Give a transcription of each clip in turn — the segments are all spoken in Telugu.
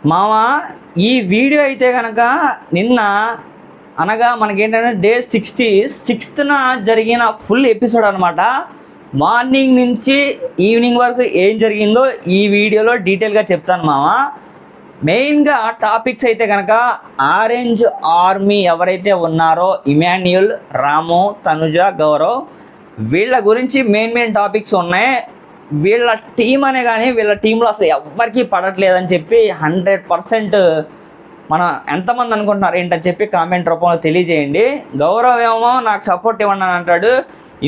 మామ ఈ వీడియో అయితే కనుక నిన్న అనగా మనకేంటంటే డే 66న జరిగిన ఫుల్ ఎపిసోడ్ అనమాట. మార్నింగ్ నుంచి ఈవినింగ్ వరకు ఏం జరిగిందో ఈ వీడియోలో డీటెయిల్గా చెప్తాను మామ. మెయిన్గా టాపిక్స్ అయితే కనుక ఆరెంజ్ ఆర్మీ ఎవరైతే ఉన్నారో ఇమాన్యుయల్, రాము, తనుజ, గౌరవ్ వీళ్ళ గురించి మెయిన్ టాపిక్స్ ఉన్నాయి. వీళ్ళ టీం అనే కానీ వీళ్ళ టీంలో అసలు ఎవ్వరికీ పడట్లేదని చెప్పి 100% మనం ఎంతమంది అనుకుంటున్నారు ఏంటని చెప్పి కామెంట్ రూపంలో తెలియజేయండి. గౌరవ్ ఏమో నాకు సపోర్ట్ ఇవ్వండి అని అంటాడు,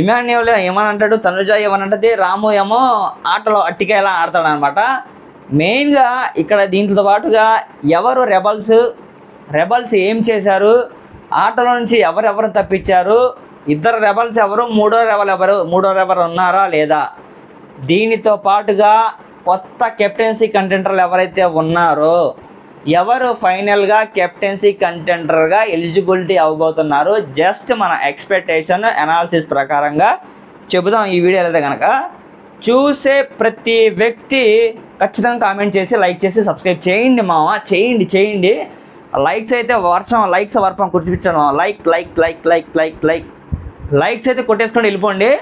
ఇమాన్యుయల్ ఏమని అంటాడు, తనుజ ఏమనంటది, రాము ఏమో ఆటలో అట్టికేలా ఆడతాడు అనమాట. మెయిన్గా ఇక్కడ దీంతో పాటుగా ఎవరు రెబల్స్ ఏం చేశారు, ఆటలో నుంచి ఎవరెవరు తప్పించారు, ఇద్దరు రెబల్స్ ఎవరు, మూడో రెబల్ ఉన్నారా లేదా, దీనితో పాటుగా కొత్త కెప్టెన్సీ కంటెంటర్లు ఎవరైతే ఉన్నారో ఎవరు ఫైనల్గా కెప్టెన్సీ కంటెంటర్గా ఎలిజిబిలిటీ అవ్వబోతున్నారు, జస్ట్ మన ఎక్స్పెక్టేషన్ అనాలిసిస్ ప్రకారంగా చెబుదాం ఈ వీడియోలో. అయితే కనుక చూసే ప్రతి వ్యక్తి ఖచ్చితంగా కామెంట్ చేసి లైక్ చేసి సబ్స్క్రైబ్ చేయండి మామ, చేయండి. లైక్స్ అయితే వర్షం కురిపించాను. లైక్స్ అయితే కొట్టేసుకొని వెళ్ళిపోండి.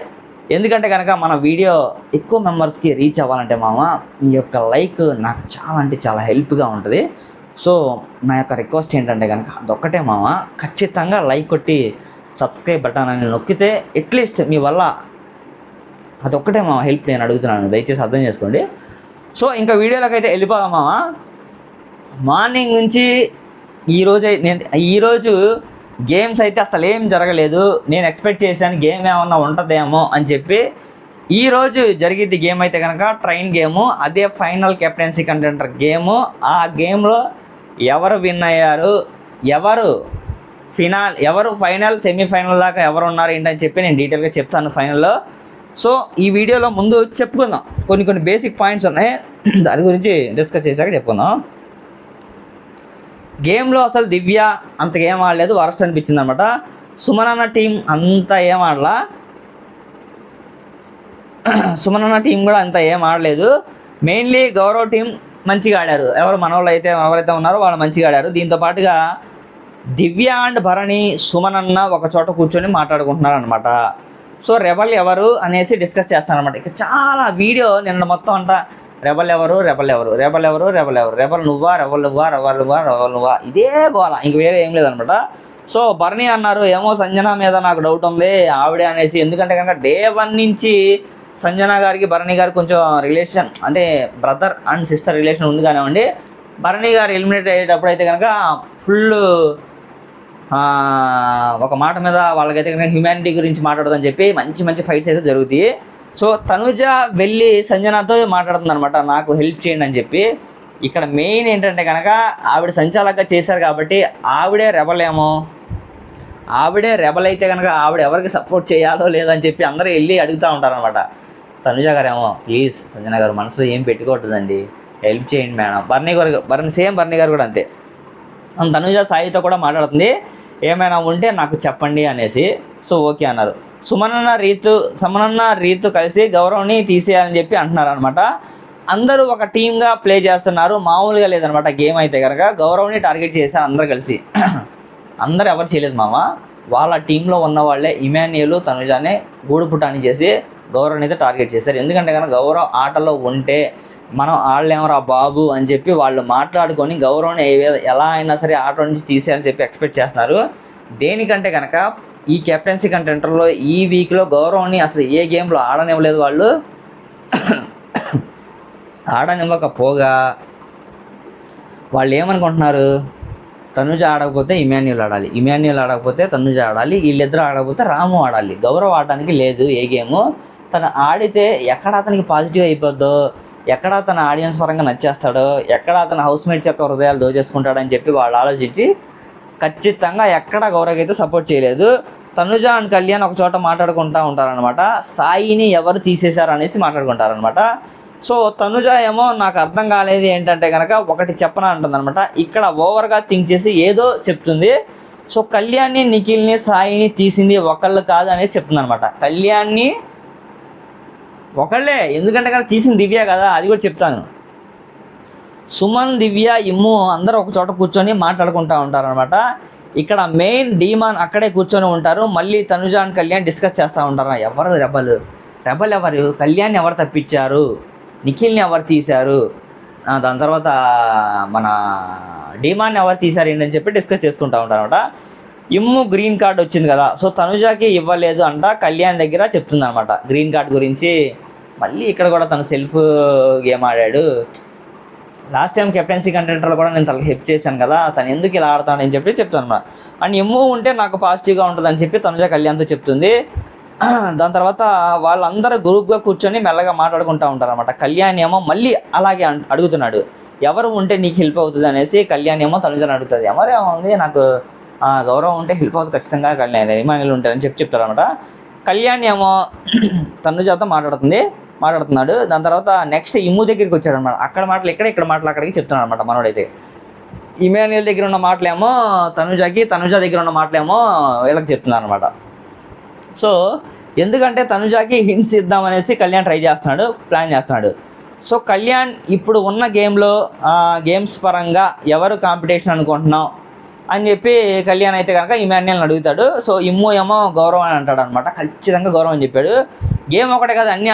ఎందుకంటే కనుక మన వీడియో ఎక్కువ మెంబర్స్కి రీచ్ అవ్వాలంటే మామ మీ యొక్క లైక్ నాకు చాలా అంటే చాలా హెల్ప్గా ఉంటుంది. సో నా యొక్క రిక్వెస్ట్ ఏంటంటే కనుక అదొక్కటే మామ, ఖచ్చితంగా లైక్ కొట్టి సబ్స్క్రైబ్ బటన్ అని నొక్కితే అట్లీస్ట్ మీ వల్ల అదొక్కటే మామ హెల్ప్ నేను అడుగుతున్నాను, దయచేసి అర్థం చేసుకోండి. సో ఇంకా వీడియోలోకి అయితే వెళ్ళిపోదాం మామ. మార్నింగ్ నుంచి ఈరోజు గేమ్స్ అయితే అసలు ఏం జరగలేదు. నేను ఎక్స్పెక్ట్ చేశాను గేమ్ ఏమన్నా ఉంటుందేమో అని చెప్పి. ఈరోజు జరిగింది గేమ్ అయితే కనుక ట్రైన్ గేము, అదే ఫైనల్ కెప్టెన్సీ కంటెంటర్ గేము. ఆ గేమ్లో ఎవరు విన్ అయ్యారు, ఎవరు ఫైనల్ సెమీఫైనల్ దాకా ఎవరు ఉన్నారు ఏంటని చెప్పి నేను డీటెయిల్గా చెప్తాను ఫైనల్లో. సో ఈ వీడియోలో ముందు చెప్పుకుందాం, కొన్ని బేసిక్ పాయింట్స్ ఉన్నాయి, దాని గురించి డిస్కస్ చేశాక చెప్పుకుందాం. గేమ్లో అసలు దివ్య అంత ఏం ఆడలేదు, వరస్ట్ అనిపించింది అనమాట. సుమనన్న టీం అంత ఏం ఆడలా, సుమనన్న టీం కూడా అంత ఏం ఆడలేదు. మెయిన్లీ గౌరవ్ టీం మంచిగా ఆడారు, ఎవరైతే ఉన్నారో వాళ్ళు మంచిగా ఆడారు. దీంతో పాటుగా దివ్య అండ్ భరణి, సుమనన్న ఒక చోట కూర్చొని మాట్లాడుకుంటున్నారు అనమాట. సో రెబల్ ఎవరు అనేసి డిస్కస్ చేస్తానమాట. ఇక చాలా వీడియో నిన్న మొత్తం అంతా రెబల్ ఎవరు, రెబల్ నువ్వా ఇదే గోల, ఇంక వేరే ఏం లేదనమాట. సో భరణి అన్నారు ఏమో సంజన మీద నాకు డౌట్ ఉంది ఆవిడే అనేసి. ఎందుకంటే కనుక డే 1 నుంచి సంజన గారికి భరణి గారికి కొంచెం రిలేషన్, అంటే బ్రదర్ అండ్ సిస్టర్ రిలేషన్ ఉంది కానివ్వండి. భరణి గారు ఎలిమినేట్ అయ్యేటప్పుడు అయితే కనుక ఫుల్ ఒక మాట మీద వాళ్ళకైతే కనుక హ్యూమానిటీ గురించి మాట్లాడదని చెప్పి మంచి ఫైట్స్ అయితే జరుగుతాయి. సో తనుజ వెళ్ళి సంజనతో మాట్లాడుతుంది అనమాట, నాకు హెల్ప్ చేయండి అని చెప్పి. ఇక్కడ మెయిన్ ఏంటంటే కనుక ఆవిడ సంచాలకంగా చేశారు కాబట్టి ఆవిడే రెబల్ అయితే కనుక ఆవిడ ఎవరికి సపోర్ట్ చేయాలో లేదని చెప్పి అందరూ వెళ్ళి అడుగుతూ ఉంటారనమాట. తనుజ గారేమో ప్లీజ్ సంజన గారు మనసులో ఏం పెట్టుకోవట్లేదండి, హెల్ప్ చేయండి మేడం. భరణి గారు కూడా అంతే. తనుజ సాయితో కూడా మాట్లాడుతుంది, ఏమైనా ఉంటే నాకు చెప్పండి అనేసి. సో ఓకే అన్నారు. సుమనన్న రీతు కలిసి గౌరవ్ని తీసేయాలని చెప్పి అంటున్నారు అనమాట. అందరూ ఒక టీమ్గా ప్లే చేస్తున్నారు, మామూలుగా లేదనమాట. గేమ్ అయితే కనుక గౌరవ్ని టార్గెట్ చేశారు అందరు కలిసి. అందరూ ఎవరు చేయలేదు మామ, వాళ్ళ టీంలో ఉన్న వాళ్ళే ఇమాన్యుయల్, తనుజానే గూడుపుటాన్ని చేసి గౌరవ్ని అయితే టార్గెట్ చేశారు. ఎందుకంటే కనుక గౌరవ్ ఆటలో ఉంటే మనం ఆడలేమరా బాబు అని చెప్పి వాళ్ళు మాట్లాడుకొని గౌరవ్ని ఎలా అయినా సరే ఆట నుంచి తీసేయాలని చెప్పి ఎక్స్పెక్ట్ చేస్తున్నారు. దేనికంటే కనుక ఈ కెప్టెన్సీ కంటెంటర్లో ఈ వీక్లో గౌరవ్ని అసలు ఏ గేమ్లో ఆడనివ్వలేదు. వాళ్ళు ఆడనివ్వకపోగా వాళ్ళు ఏమనుకుంటున్నారు, తనుజ ఆడకపోతే ఇమాన్యుయల్ ఆడకపోతే తనుజ ఆడాలి, వీళ్ళిద్దరూ ఆడకపోతే రాము ఆడాలి. గౌరవ్ ఆడడానికి లేదు ఏ గేము. తను ఆడితే ఎక్కడ అతనికి పాజిటివ్ అయిపోద్దో, ఎక్కడ తన ఆడియన్స్ పరంగా నచ్చేస్తాడో, ఎక్కడ అతను హౌస్మేట్స్ యొక్క హృదయాలు దోచేసుకుంటాడని చెప్పి వాళ్ళు ఆలోచించి ఖచ్చితంగా ఎక్కడ గౌరవ్కి అయితే సపోర్ట్ చేయలేదు. తనుజ అండ్ కళ్యాణ్ ఒక చోట మాట్లాడుకుంటూ ఉంటారనమాట, సాయిని ఎవరు తీసేశారు అనేసి మాట్లాడుకుంటారనమాట. సో తనుజ ఏమో నాకు అర్థం కాలేదు ఏంటంటే కనుక ఒకటి చెప్పనా అంటుందన్నమాట. ఇక్కడ ఓవర్గా థింక్ చేసి ఏదో చెప్తుంది. సో కళ్యాణ్ని, నిఖిల్ని, సాయిని తీసింది ఒకళ్ళు కాదు అనేసి చెప్తుంది అనమాట. కళ్యాణ్ని ఒకళ్ళే, ఎందుకంటే కనుక తీసింది దివ్య కదా, అది కూడా చెప్తాను. సుమన్, దివ్య, ఇమ్ము అందరూ ఒక చోట కూర్చొని మాట్లాడుకుంటూ ఉంటారనమాట. ఇక్కడ మెయిన్ డీమాన్ అక్కడే కూర్చొని ఉంటారు. మళ్ళీ తనుజ అండ్ కళ్యాణ్ డిస్కస్ చేస్తూ ఉంటారు. ఎవరు రెబల్ ఎవరు, కళ్యాణ్ని ఎవరు తప్పించారు, నిఖిల్ని ఎవరు తీశారు, దాని తర్వాత మన డీమాన్ని ఎవరు తీశారు ఏంటని చెప్పి డిస్కస్ చేసుకుంటూ ఉంటారు అనమాట. ఇమ్ము గ్రీన్ కార్డ్ వచ్చింది కదా, సో తనుజాకి ఇవ్వలేదు అంట, కళ్యాణ్ దగ్గర చెప్తుంది అనమాట గ్రీన్ కార్డ్ గురించి. మళ్ళీ ఇక్కడ కూడా తను సెల్ఫ్ గేమ్ ఆడాడు. లాస్ట్ టైం కెప్టెన్సీ కంటెంటర్లో కూడా నేను తనకి హెల్ప్ చేశాను కదా, తను ఎందుకు ఇలా ఆడతానని చెప్పి చెప్తాను అనమాట. అండ్ ఇమ్ము ఉంటే నాకు పాజిటివ్గా ఉంటుందని చెప్పి తనుజ కళ్యాణ్తో చెప్తుంది. దాని తర్వాత వాళ్ళందరూ గ్రూప్గా కూర్చొని మెల్లగా మాట్లాడుకుంటూ ఉంటారు అనమాట. కళ్యాణ్ ఏమో మళ్ళీ అలాగే అడుగుతున్నాడు, ఎవరు ఉంటే నీకు హెల్ప్ అవుతుంది అనేసి. కళ్యాణ్ ఏమో తనుజని అడుగుతుంది, ఎవరేమో ఉంది నాకు గౌరవం ఉంటే హెల్ప్ అవుతుంది ఖచ్చితంగా, కళ్యాణ్ ఇమానుయల్ ఉంటారని చెప్తారు అనమాట. కళ్యాణ్ ఏమో తనుజతో మాట్లాడుతున్నాడు. దాని తర్వాత నెక్స్ట్ ఇమ్ము దగ్గరికి వచ్చాడు అనమాట. అక్కడ మాటలు ఇక్కడ మాటలు అక్కడికి చెప్తున్నాడు అనమాట మనోడైతే. ఇమానుయల్ దగ్గర ఉన్న మాటలేమో తనుజకి, తనుజ దగ్గర ఉన్న మాటలేమో వీళ్ళకి చెప్తున్నారు అనమాట. సో ఎందుకంటే తనుజాకి హింట్స్ ఇద్దామనేసి కళ్యాణ్ ప్లాన్ చేస్తున్నాడు. సో కళ్యాణ్ ఇప్పుడు ఉన్న గేమ్స్ పరంగా ఎవరు కాంపిటీషన్ అనుకుంటున్నావు అని చెప్పి కళ్యాణ్ అయితే కనుక ఇమాన్యుయల్ని అడుగుతాడు. సో ఇమ్ము ఏమో గౌరవం అని అంటాడు అనమాట. ఖచ్చితంగా గౌరవం అని చెప్పాడు. గేమ్ ఒకటే కాదు, అన్ని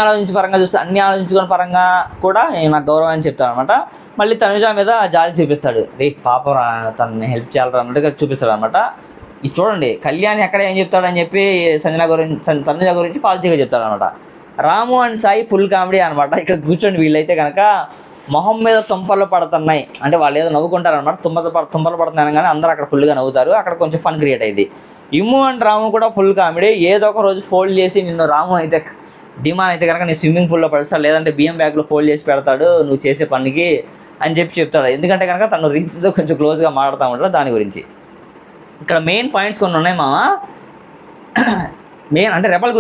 ఆలోచించుకుని పరంగా కూడా నాకు గౌరవం అని చెప్తాడు అనమాట. మళ్ళీ తనుజ మీద జాలి చూపిస్తాడు, రే పాపం తనని హెల్ప్ చేయాలరా అన్నట్టుగా చూపిస్తాడు అనమాట. ఇది చూడండి, కళ్యాణ్ ఎక్కడ ఏం చెప్తాడని చెప్పి తనుజ గురించి పాజిటివ్గా చెప్తాడు అనమాట. రాము అండ్ సాయి ఫుల్ కామెడీ అనమాట. ఇక్కడ కూర్చొని వీళ్ళైతే కనుక మొహం మీద తుంపలు పడుతున్నాయి అంటే వాళ్ళు ఏదో నవ్వుకుంటారు అనమాట. తుంపలు పడుతున్నాయి కానీ అందరూ అక్కడ ఫుల్గా నవ్వుతారు. అక్కడ కొంచెం ఫన్ క్రియేట్ అయింది. ఇమ్ము అండ్ రాము కూడా ఫుల్ కామెడీ. ఏదో ఒక రోజు ఫోల్డ్ చేసి నిన్ను రాము అయితే డిమాన్ అయితే కనుక నీ స్విమ్మింగ్ పూల్లో పడుస్తాడు, లేదంటే బియ్యం బ్యాగ్లో ఫోల్డ్ చేసి పెడతాడు నువ్వు చేసే పనికి అని చెప్తాడు. ఎందుకంటే కనుక తను రీల్స్తో కొంచెం క్లోజ్గా మాట్లాడుతూ ఉంటాడు దాని గురించి. ఇక్కడ మెయిన్ పాయింట్స్ కొన్ని ఉన్నాయి మామ. అంటే రెబల్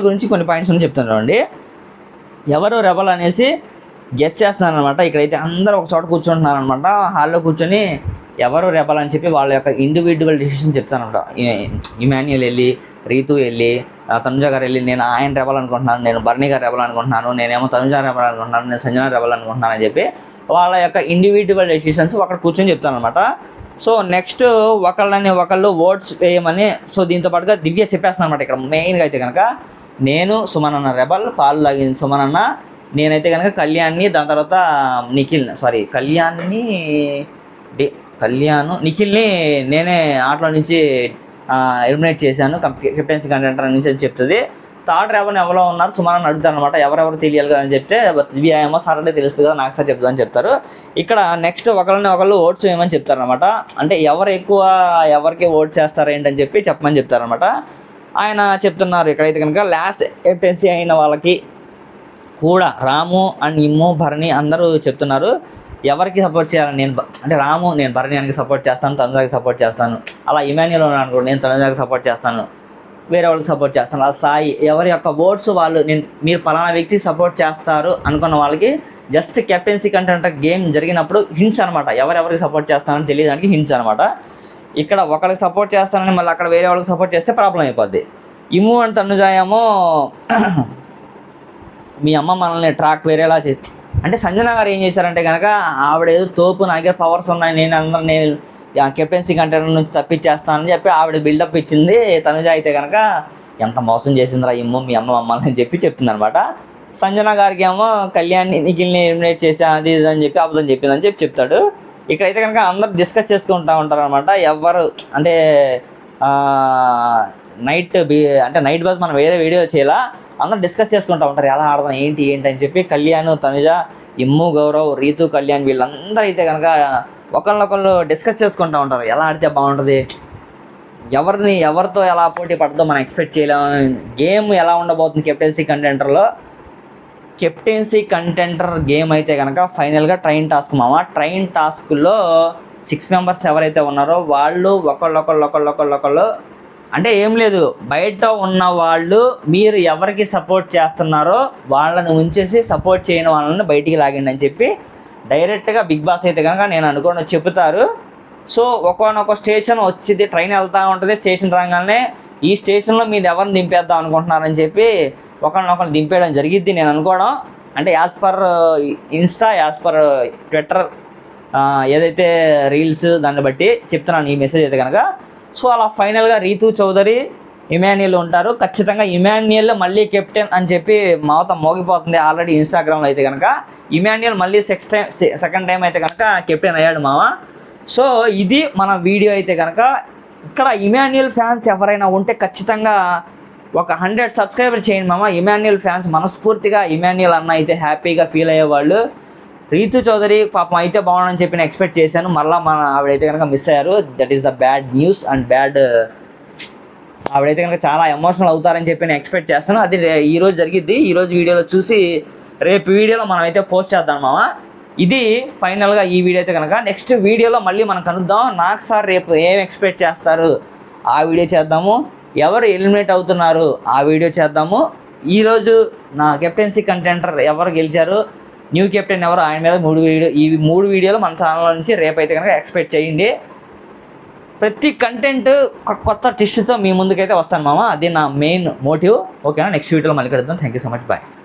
గురించి కొన్ని పాయింట్స్ అని చెప్తున్నాను అండి. ఎవరు రెబల్ అనేసి గెస్ట్ చేస్తున్నారు అనమాట. ఇక్కడైతే అందరూ ఒక చోట కూర్చుంటున్నారు అనమాట. హాల్లో కూర్చొని ఎవరు రెబల్ అని చెప్పి వాళ్ళ యొక్క ఇండివిజువల్ డిసిషన్ చెప్తానమాట. ఇమాన్యుయల్ వెళ్ళి, రీతు వెళ్ళి, తనుజ గారు వెళ్ళి నేను ఆయన రెబల్ అనుకుంటున్నాను, నేను బర్నీ గారు రెబల్ అనుకుంటున్నాను, నేనేమో తనుజ రెబల్ అనుకుంటున్నాను, నేను సంజన రెబల్ అనుకుంటున్నాను అని చెప్పి వాళ్ళ యొక్క ఇండివిజువల్ డెసిషన్స్ అక్కడ కూర్చొని చెప్తానమాట. సో నెక్స్ట్ ఒకళ్ళు ఓట్స్ వేయమని. సో దీంతో పాటుగా దివ్య చెప్పేస్తాను అనమాట. ఇక్కడ మెయిన్గా అయితే కనుక నేను సుమనన్న రెబల్, పాలు లాగింది సుమనన్న, నేనైతే కనుక కళ్యాణ్ని, దాని తర్వాత నిఖిల్ని నేనే ఆటలో నుంచి ఎలిమినేట్ చేశాను కెప్టెన్సీ కంటెంటర్ నుంచి అని చెప్తుంది. థర్డ్ రెబల్ ఎవరో ఉన్నారు సుమనని అడుగుతారు అనమాట. ఎవరెవరు తెలియాలి కదా అని చెప్తే దివ్య ఏమో సాటర్డే తెలుస్తుంది కదా నాకు సార్ చెప్తా అని చెప్తారు. ఇక్కడ నెక్స్ట్ ఒకళ్ళు ఓట్స్ వేయమని చెప్తారనమాట. అంటే ఎవరు ఎక్కువ ఎవరికి ఓట్ చేస్తారు ఏంటని చెప్పమని చెప్తారనమాట. ఆయన చెప్తున్నారు ఇక్కడైతే కనుక లాస్ట్ కెప్టెన్సీ అయిన వాళ్ళకి కూడా రాము అండ్ ఇమ్ము, భరణి అందరూ చెప్తున్నారు ఎవరికి సపోర్ట్ చేయాలని. నేను భరణి సపోర్ట్ చేస్తాను, తనుజాకి సపోర్ట్ చేస్తాను. అలా ఇమాన్యుయల్ అనుకో, నేను తనుజాకి సపోర్ట్ చేస్తాను, వేరే వాళ్ళకి సపోర్ట్ చేస్తాను. అలా సాయి ఎవరి యొక్క ఓట్స్ వాళ్ళు మీరు పలానా వ్యక్తి సపోర్ట్ చేస్తారు అనుకున్న వాళ్ళకి జస్ట్ కెప్టెన్సీ కంటెంట్ గేమ్ జరిగినప్పుడు హింట్స్ అనమాట. ఎవరెవరికి సపోర్ట్ చేస్తానని తెలియడానికి హింట్స్ అనమాట. ఇక్కడ ఒకరికి సపోర్ట్ చేస్తానని మళ్ళీ అక్కడ వేరే వాళ్ళకి సపోర్ట్ చేస్తే ప్రాబ్లం అయిపోద్ది. ఇమ్ము అండ్ తనుజ ఏమో మీ అమ్మ మనల్ని ట్రాక్ వేరేలా అంటే సంజన గారు ఏం చేశారంటే కనుక ఆవిడ ఏదో తోపు నా దగ్గర పవర్స్ ఉన్నాయి, నేను కెప్టెన్సీ కంటెంట్ నుంచి తప్పించేస్తానని చెప్పి ఆవిడ బిల్డప్ ఇచ్చింది. తనుజ అయితే కనుక ఎంత మోసం చేసిందిరా ఇమ్ము మీ అమ్మ మమ్మల్ని అని చెప్తుంది అనమాట. సంజన గారికి ఏమో కళ్యాణ్ని నిఖిల్ని ఎలిమినేట్ చేసా అది ఇది అని చెప్పి అబద్ధం చెప్పిందని చెప్తాడు. ఇక్కడైతే కనుక అందరు డిస్కస్ చేసుకుంటూ ఉంటారు అనమాట. ఎవరు అంటే నైట్ బస్ మనం వేరే వీడియో చేయాలా, అందరూ డిస్కస్ చేసుకుంటూ ఉంటారు ఎలా ఆడదాం ఏంటి అని చెప్పి. కళ్యాణ్, తనుజ, ఇమ్ము, గౌరవ్, రీతు, కళ్యాణ్ వీళ్ళందరూ అయితే కనుక ఒకళ్ళొకళ్ళు డిస్కస్ చేసుకుంటూ ఉంటారు ఎలా ఆడితే బాగుంటుంది, ఎవరితో ఎలా పోటీ పడుతుందో మనం ఎక్స్పెక్ట్ చేయలేము. గేమ్ ఎలా ఉండబోతుంది కెప్టెన్సీ కంటెంటర్ గేమ్ అయితే కనుక ఫైనల్గా ట్రైన్ టాస్క్ మామ. ట్రైన్ టాస్క్లో 6 మెంబర్స్ ఎవరైతే ఉన్నారో వాళ్ళు ఒకళ్ళు అంటే ఏం లేదు, బయట ఉన్న వాళ్ళు మీరు ఎవరికి సపోర్ట్ చేస్తున్నారో వాళ్ళని ఉంచేసి సపోర్ట్ చేయని వాళ్ళని బయటికి లాగండి అని చెప్పి డైరెక్ట్గా బిగ్ బాస్ అయితే కనుక నేను అనుకోని చెప్తారు. సో ఒక్కొక్క స్టేషన్ వచ్చింది, ట్రైన్ వెళ్తూ ఉంటుంది, స్టేషన్ రాగానే ఈ స్టేషన్లో మీరు ఎవరిని దింపేద్దాం అనుకుంటున్నారని చెప్పి ఒకరినొకరు దింపేయడం జరిగిద్ది నేను అనుకోవడం. అంటే as per Insta, as per Twitter, ఏదైతే రీల్స్ దాన్ని బట్టి చెప్తున్నాను ఈ మెసేజ్ అయితే కనుక. సో అలా ఫైనల్గా రీతూ చౌదరి, ఇమాన్యుయల్ ఉంటారు. ఖచ్చితంగా ఇమాన్యుయల్ మళ్ళీ కెప్టెన్ అని చెప్పి మొత్తం మోగిపోతుంది ఆల్రెడీ ఇన్స్టాగ్రామ్లో అయితే కనుక. ఇమాన్యుయల్ మళ్ళీ సెకండ్ టైం అయితే కనుక కెప్టెన్ అయ్యాడు మామ. సో ఇది మన వీడియో అయితే కనుక. ఇక్కడ ఇమాన్యుయల్ ఫ్యాన్స్ ఎవరైనా ఉంటే ఖచ్చితంగా ఒక 100 సబ్స్క్రైబర్ చేయండి మామ. ఇమాన్యుయల్ ఫ్యాన్స్ మనస్ఫూర్తిగా ఇమాన్యుయల్ అన్న అయితే హ్యాపీగా ఫీల్ అయ్యేవాళ్ళు. రీతూ చౌదరి పాపం అయితే బాగుండని చెప్పి నేను ఎక్స్పెక్ట్ చేశాను. మళ్ళీ మన ఆవిడైతే కనుక మిస్ అయ్యారు. That is the bad news and ఆవిడైతే కనుక చాలా ఎమోషనల్ అవుతారని చెప్పి నేను ఎక్స్పెక్ట్ చేస్తాను. అది ఈరోజు జరిగిద్ది. ఈరోజు వీడియోలో చూసి రేపు వీడియోలో మనం అయితే పోస్ట్ చేద్దాం మామ. ఇది ఫైనల్గా ఈ వీడియో అయితే కనుక. నెక్స్ట్ వీడియోలో మళ్ళీ మనం కలుద్దాం. నాకు సార్ రేపు ఏం ఎక్స్పెక్ట్ చేస్తారు ఆ వీడియో చేద్దాము. ఎవరు ఎలిమినేట్ అవుతున్నారు ఆ వీడియో చేద్దాము. ఈరోజు నా కెప్టెన్సీ కంటెంటర్ ఎవరు గెలిచారు, న్యూ కెప్టెన్ ఎవరు, ఆయన మీద 3 వీడియోలు మన ఛానల్ నుంచి రేపైతే కనుక ఎక్స్పెక్ట్ చేయండి. ప్రతి కంటెంట్ కొత్త టిష్యూతో మీ ముందుకైతే వస్తాను మామ. అది నా మెయిన్ మోటివ్. ఓకేనా? నెక్స్ట్ వీడియోలో మళ్ళీ కలుద్దాం. Thank you so much. Bye.